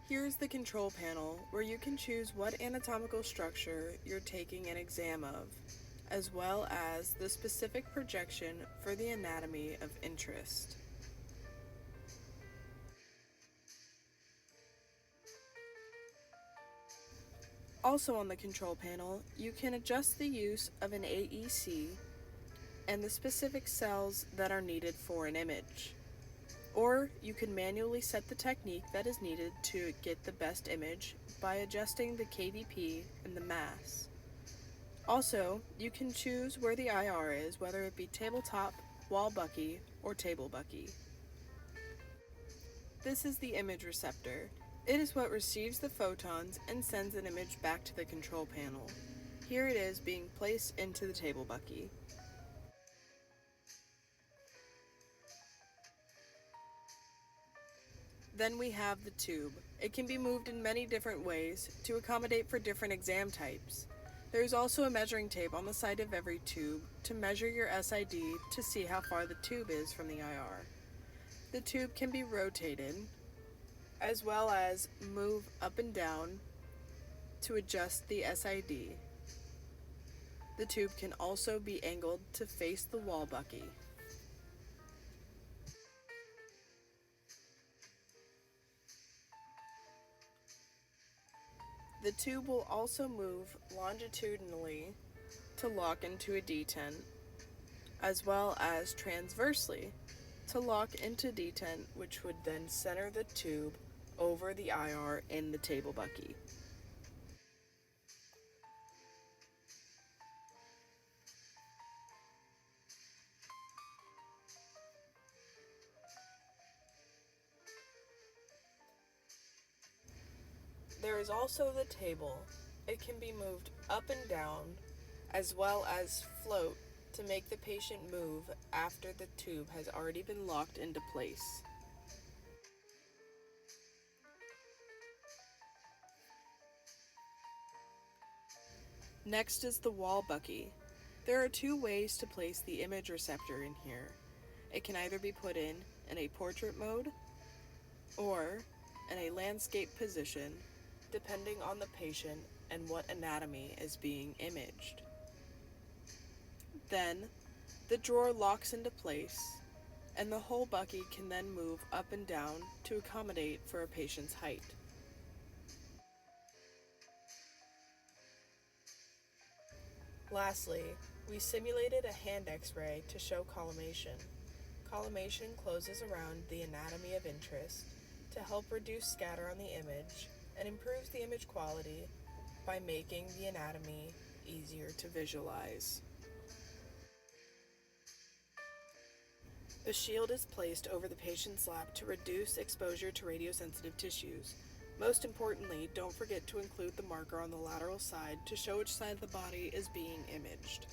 Here's the control panel, where you can choose what anatomical structure you're taking an exam of, as well as the specific projection for the anatomy of interest. Also on the control panel, you can adjust the use of an AEC and the specific cells that are needed for an image. Or you can manually set the technique that is needed to get the best image by adjusting the KVP and the mass. Also, you can choose where the IR is, whether it be tabletop, wall bucky, or table bucky. This is the image receptor. It is what receives the photons and sends an image back to the control panel. Here it is being placed into the table bucky. Then we have the tube. It can be moved in many different ways to accommodate for different exam types. There is also a measuring tape on the side of every tube to measure your SID to see how far the tube is from the IR. The tube can be rotated, as well as move up and down to adjust the SID. The tube can also be angled to face the wall bucky. The tube will also move longitudinally to lock into a detent, as well as transversely to lock into detent, which would then center the tube over the IR in the table bucky. There is also the table. It can be moved up and down, as well as float to make the patient move after the tube has already been locked into place. Next is the wall bucky. There are two ways to place the image receptor in here. It can either be put in a portrait mode or in a landscape position, depending on the patient and what anatomy is being imaged. Then, the drawer locks into place, and the whole bucky can then move up and down to accommodate for a patient's height. Lastly, we simulated a hand X-ray to show collimation. Collimation closes around the anatomy of interest to help reduce scatter on the image and improves the image quality by making the anatomy easier to visualize. The shield is placed over the patient's lap to reduce exposure to radiosensitive tissues. Most importantly, don't forget to include the marker on the lateral side to show which side of the body is being imaged.